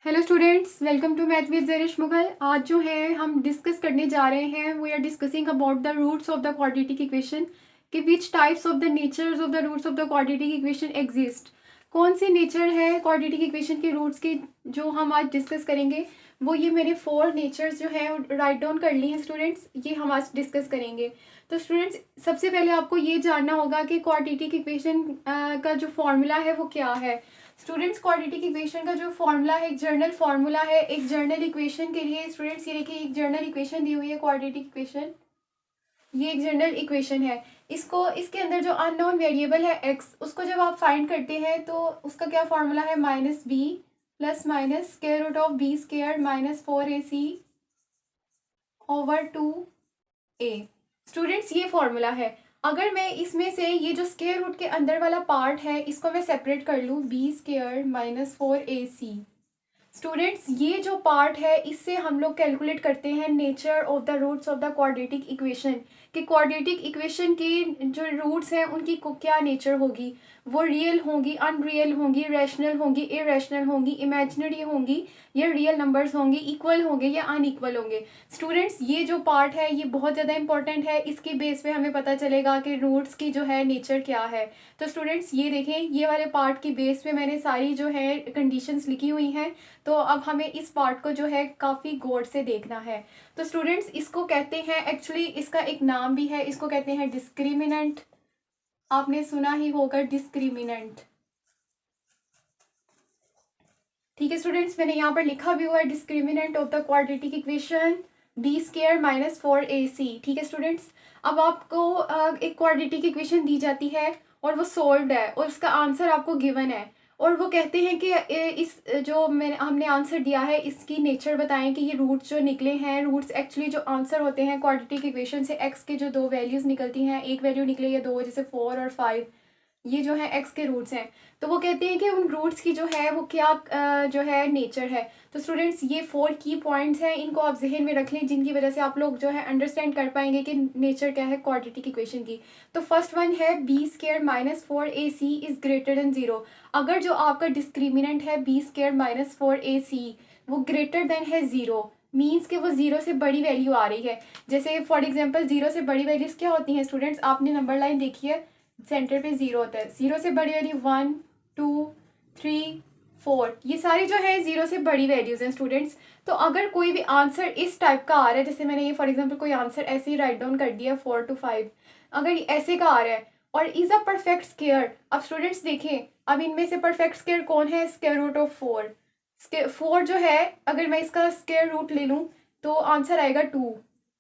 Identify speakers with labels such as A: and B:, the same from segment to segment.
A: Hello students, welcome to math with Zarish Mughal. आज जो है हम डिस्कस करने जा रहे हैं, we are discussing about the roots of the quadratic equation कि which types of the natures of the roots of the quadratic equation exist. कौन सी नेचर है क्वाड्रेटिक इक्वेशन के रूट्स की जो हम आज डिस्कस करेंगे। वो ये मैंने 4 नेचर्स जो है राइट डाउन कर ली हैं स्टूडेंट्स, ये हम आज डिस्कस करेंगे। तो स्टूडेंट्स, सबसे पहले आपको ये जानना होगा कि क्वाड्रेटिक इक्वेशन का जो फॉर्मूला है वो क्या है। स्टूडेंट्स, क्वाड्रेटिक इक्वेशन का जो फॉर्मूला है, एक जर्नल फॉर्मूला है एक जर्नल इक्वेशन के लिए। स्टूडेंट्स, ये देखिए एक जर्नल इक्वेशन दी हुई है क्वाड्रेटिक इक्वेशन, ये एक जनरल इक्वेशन है। इसको इसके अंदर जो अननोन वेरिएबल है x, उसको जब आप फाइंड करते हैं तो उसका क्या फॉर्मूला है, minus B plus minus square root of B square minus 4ac over 2a। Students, ये फॉर्मूला है। अगर मैं इसमें से ये जो स्क्वायर रूट के अंदर वाला पार्ट है इसको मैं सेपरेट कर लूँ, B square minus 4ac। Students, ये जो पार्ट है इससे हम लोग कैलकुलेट करते हैं nature of the roots of the quadratic equation कि क्वाड्रेटिक इक्वेशन की जो रूट्स हैं उनकी क्या नेचर होगी। वो रियल होंगी, अनरियल होंगी, रैशनल होंगी, इरेशनल होंगी, इमेजिनरी होंगी, या रियल नंबर्स होंगे, इक्वल होंगे या अनइक्वल होंगे। स्टूडेंट्स, ये जो पार्ट है ये बहुत ज़्यादा इंपॉर्टेंट है। इसकी बेस पे हमें पता चलेगा कि रूट्स की जो है नेचर क्या है। तो स्टूडेंट्स, ये देखें, ये वाले पार्ट की बेस पे मैंने सारी जो है कंडीशंस लिखी हुई हैं। तो अब हमें इस पार्ट को जो है काफ़ी गौर से देखना है। तो स्टूडेंट्स, इसको कहते हैं, एक्चुअली इसका एक नाम भी है, इसको कहते हैं डिस्क्रिमिनेंट। आपने सुना ही होगा डिस्क्रिमिनेंट। ठीक है स्टूडेंट्स, मैंने यहाँ पर लिखा भी हुआ है discriminant of the quadratic equation B square minus 4ac। ठीक है स्टूडेंट्स, अब आपको एक क्वाड्रेटिक इक्वेशन दी जाती है और वो सोल्व्ड है और उसका आंसर आपको गिवन है, और वो कहते हैं कि इस जो मैंने हमने आंसर दिया है इसकी नेचर बताएं कि ये रूट्स जो निकले हैं, रूट्स एक्चुअली जो आंसर होते हैं क्वाड्रेटिक इक्वेशन से, एक्स के जो दो वैल्यूज़ निकलती हैं, एक वैल्यू निकले या दो, जैसे 4 और 5, ये जो है एक्स के रूट्स हैं। तो वो कहते हैं कि उन रूट्स की जो है वो क्या जो है नेचर है। तो स्टूडेंट्स, ये 4 की पॉइंट्स हैं, इनको आप जहन में रख लें, जिनकी वजह से आप लोग जो है अंडरस्टैंड कर पाएंगे कि नेचर क्या है क्वाड्रेटिक इक्वेशन की। तो फर्स्ट वन है B square minus 4ac is greater than 0। अगर जो आपका डिस्क्रिमिनेंट है बी स्क्वायर माइनस 4ac वो ग्रेटर देन है 0, मीन्स कि वो 0 से बड़ी वैल्यू आ रही है। जैसे फॉर एग्जाम्पल 0 से बड़ी वैल्यूज़ क्या होती हैं स्टूडेंट्स, आपने नंबर लाइन देखी है, सेंटर पे 0 होता है। 0 से बड़ी वैल्यू 1 2 3 4, ये सारी जो है 0 से बड़ी वैल्यूज़ हैं स्टूडेंट्स। तो अगर कोई भी आंसर इस टाइप का आ रहा है, जैसे मैंने ये फॉर एग्जांपल कोई आंसर ऐसे ही राइट डाउन कर दिया 4 to 5, अगर ये ऐसे का आ रहा है और इज़ अ परफेक्ट स्क्वायर। अब स्टूडेंट्स देखें, अब इनमें से परफेक्ट स्क्वायर कौन है, स्क्वायर रूट ऑफ 4। 4 जो है, अगर मैं इसका स्क्वायर रूट ले लूँ तो आंसर आएगा 2।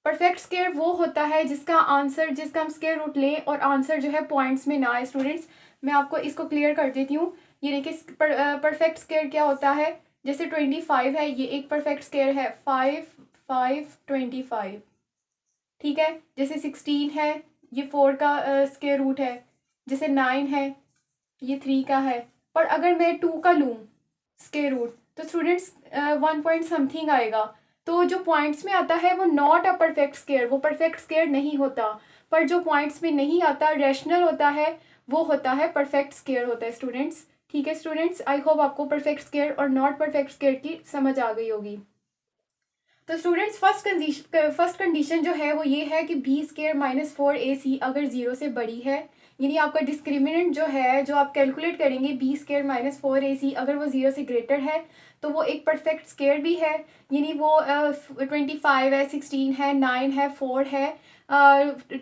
A: परफेक्ट स्क्वायर वो होता है जिसका हम स्क्वायर रूट लें और आंसर जो है पॉइंट्स में ना आए। स्टूडेंट्स, मैं आपको इसको क्लियर कर देती हूँ। ये देखिए परफेक्ट स्क्वायर क्या होता है, जैसे 25 है, ये एक परफेक्ट स्क्वायर है, 5 5 25। ठीक है, जैसे 16 है, ये 4 का स्क्वायर रूट है, जैसे 9 है, ये 3 का है। पर अगर मैं 2 का लूँ स्क्वायर रूट तो स्टूडेंट्स 1 पॉइंट समथिंग आएगा। तो जो पॉइंट्स में आता है वो नॉट अ परफेक्ट स्क्वायर, वो परफेक्ट स्क्वायर नहीं होता। पर जो पॉइंट्स में नहीं आता, रैशनल होता है, वो होता है परफेक्ट स्क्वायर होता है स्टूडेंट्स। ठीक है स्टूडेंट्स, आई होप आपको परफेक्ट स्क्वायर और नॉट परफेक्ट स्क्वायर की समझ आ गई होगी। तो स्टूडेंट्स, फर्स्ट कंडीशन जो है वो ये है कि बी स्क्वायर माइनस 4ac अगर 0 से बड़ी है, यानी आपका डिस्क्रिमिनेंट जो है जो आप कैलकुलेट करेंगे बी स्क्वायर माइनस 4ac, अगर वो 0 से ग्रेटर है तो वो एक परफेक्ट स्क्वायर भी है, यानी वो 25 है, 16 है, 9 है, 4 है,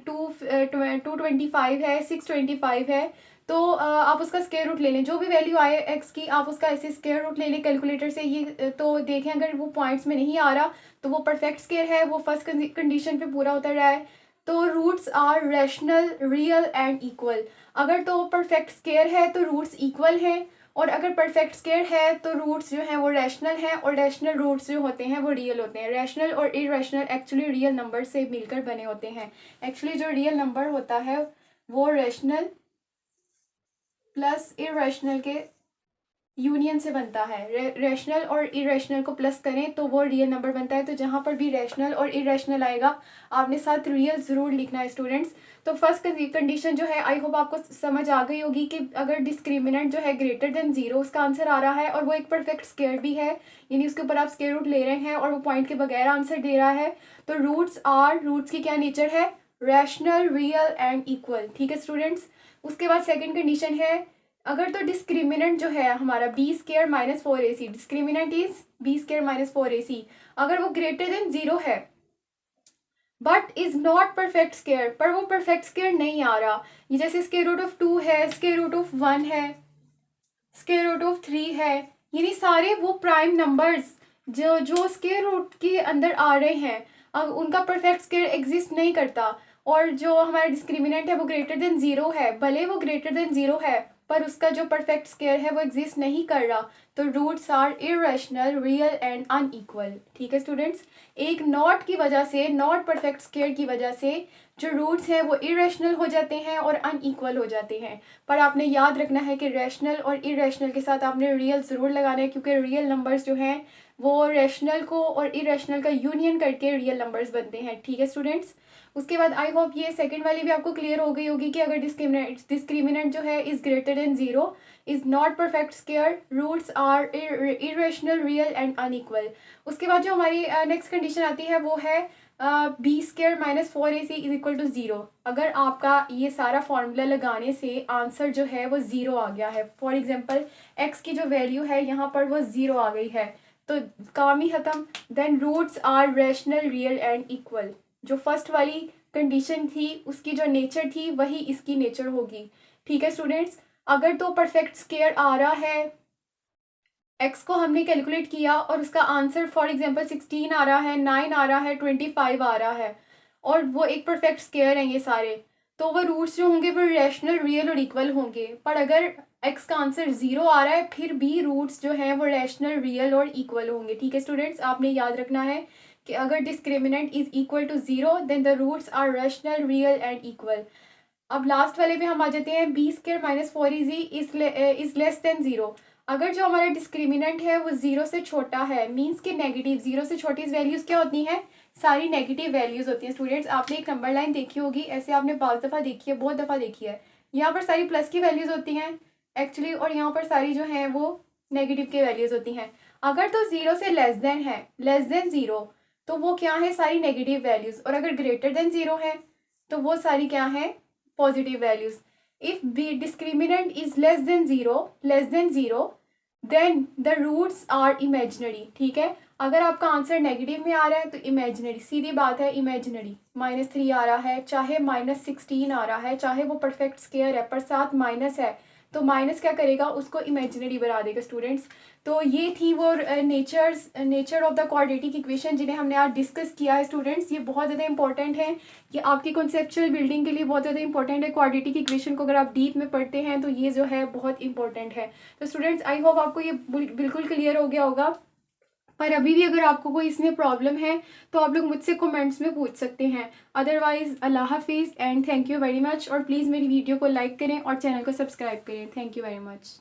A: 225 है, 625 है। तो आप उसका स्क्वायर रूट ले लें, जो भी वैल्यू आए एक्स की आप उसका ऐसे स्क्वायर रूट ले लें कैलकुलेटर से। ये तो देखें, अगर वो पॉइंट्स में नहीं आ रहा तो वो परफेक्ट स्क्वायर है, वो फर्स्ट कंडीशन पे पूरा उतर रहा है। तो roots are rational, real and equal. अगर तो परफेक्ट स्क्वायर है तो रूट्स इक्वल हैं, और अगर परफेक्ट स्क्वायर है तो रूट्स जो हैं वो रैशनल हैं, और रैशनल रूट्स जो होते हैं वो रियल होते हैं। रैशनल और इरेशनल एक्चुअली रियल नंबर से मिलकर बने होते हैं। एक्चुअली जो रियल नंबर होता है वो रैशनल प्लस इरेशनल के यूनियन से बनता है। रैशनल और इरेशनल को प्लस करें तो वो रियल नंबर बनता है। तो जहाँ पर भी रैशनल और इरेशनल आएगा आपने साथ रियल ज़रूर लिखना है स्टूडेंट्स। तो फर्स्ट कंडीशन जो है आई होप आपको समझ आ गई होगी कि अगर डिस्क्रिमिनेंट जो है ग्रेटर देन जीरो उसका आंसर आ रहा है और वो एक परफेक्ट स्क्वायर भी है, यानी उसके ऊपर आप स्क्वायर रूट ले रहे हैं और वो पॉइंट के बगैर आंसर दे रहा है, तो रूट्स की क्या नेचर है, रैशनल, रियल एंड इक्वल। ठीक है स्टूडेंट्स। उसके बाद सेकेंड कंडीशन है, अगर तो डिस्क्रिमिनेंट जो है हमारा B square minus 4ac, discriminant is B square minus 4ac, अगर वो ग्रेटर देन जीरो है but is not perfect square, पर वो परफेक्ट स्क्वायर नहीं आ रहा, ये जैसे स्क्वायर रूट ऑफ 2 है, स्क्वायर रूट ऑफ 1 है, स्क्वायर रूट ऑफ 3 है, यानी सारे वो प्राइम नंबर्स जो स्क्वायर रूट के अंदर आ रहे हैं अब उनका परफेक्ट स्क्वायर एग्जिस्ट नहीं करता, और जो हमारा डिस्क्रिमिनेंट है वो ग्रेटर देन जीरो है, भले वो ग्रेटर देन जीरो है पर उसका जो परफेक्ट स्क्वायर है वो एग्जिस्ट नहीं कर रहा, तो roots are irrational, real and unequal. ठीक है स्टूडेंट्स। एक नॉट की वजह से, नॉट परफेक्ट स्क्वायर की वजह से जो रूट्स हैं वो इरेशनल हो जाते हैं और अनइक्वल हो जाते हैं। पर आपने याद रखना है कि रैशनल और इरेशनल के साथ आपने रियल ज़रूर लगाना है, क्योंकि रियल नंबर्स जो हैं वो रैशनल को और इरेशनल का यूनियन करके रियल नंबर्स बनते हैं। ठीक है स्टूडेंट्स। उसके बाद आई होप ये सेकंड वाली भी आपको क्लियर हो गई होगी कि अगर डिस्क्रिमिनेंट जो है is greater than zero, is not perfect square, roots are irrational, real and unequal. उसके बाद जो हमारी नेक्स्ट कंडीशन आती है वो है B square minus 4ac is equal to zero. अगर आपका ये सारा फॉर्मूला लगाने से आंसर जो है वो ज़ीरो आ गया है, फॉर एग्जांपल x की जो वैल्यू है यहाँ पर वो ज़ीरो आ गई है, तो काम ही ख़त्म। Then roots are rational, real and equal. जो फर्स्ट वाली कंडीशन थी उसकी जो नेचर थी वही इसकी नेचर होगी। ठीक है स्टूडेंट्स। अगर तो परफेक्ट स्क्वायर आ रहा है, x को हमने कैलकुलेट किया और उसका आंसर फॉर एग्जांपल 16 आ रहा है, 9 आ रहा है, 25 आ रहा है, और वो एक परफेक्ट स्क्वायर हैं ये सारे, तो वो रूट्स जो होंगे वो रैशनल, रियल और इक्वल होंगे। पर अगर x का आंसर ज़ीरो आ रहा है फिर भी रूट्स जो हैं वो रैशनल, रियल और इक्वल होंगे। ठीक है स्टूडेंट्स। आपने याद रखना है कि अगर discriminant is equal to zero then the roots are rational, real and equal. अब लास्ट वाले पे हम आ जाते हैं, B square minus 4ac is less than zero. अगर जो हमारा डिस्क्रिमिनेंट है वो ज़ीरो से छोटा है, मींस के नेगेटिव, ज़ीरो से छोटी वैल्यूज़ क्या होती हैं, सारी नेगेटिव वैल्यूज़ होती हैं। स्टूडेंट्स आपने एक नंबर लाइन देखी होगी, ऐसे आपने बहुत दफ़ा देखी है, बहुत दफ़ा देखी है, यहाँ पर सारी प्लस की वैल्यूज़ होती हैं एक्चुअली, और यहाँ पर सारी जो हैं वो नेगेटिव की वैल्यूज़ होती हैं। अगर तो ज़ीरो से लेस देन है, लेस देन ज़ीरो, तो वो क्या है, सारी नेगेटिव वैल्यूज़, और अगर ग्रेटर देन ज़ीरो है तो वो सारी क्या है, positive values. If B discriminant is less than zero then the roots are imaginary. ठीक है। अगर आपका आंसर नेगेटिव में आ रहा है तो इमेजिनरी, सीधी बात है, इमेजिनरी। -3 आ रहा है, चाहे -16 आ रहा है, चाहे वो परफेक्ट स्क्वायर है पर साथ माइनस है, तो माइनस क्या करेगा, उसको इमेजिनरी बना देगा स्टूडेंट्स। तो ये थी वो nature of the quadratic equation जिन्हें हमने आज डिस्कस किया है स्टूडेंट्स। ये बहुत ज़्यादा इंपॉर्टेंट है, ये आपकी कॉन्सेप्चुअल बिल्डिंग के लिए बहुत ज़्यादा इंपॉर्टेंट है। क्वाड्रेटिक इक्वेशन को अगर आप डीप में पढ़ते हैं तो ये जो है बहुत इंपॉर्टेंट है। तो स्टूडेंट्स आई होप आपको ये बिल्कुल क्लियर हो गया होगा। पर अभी भी अगर आपको कोई इसमें प्रॉब्लम है तो आप लोग मुझसे कमेंट्स में पूछ सकते हैं। अदरवाइज़ अल्लाह हाफिज़ and thank you very much. और प्लीज़ मेरी वीडियो को लाइक करें और चैनल को सब्सक्राइब करें। Thank you very much.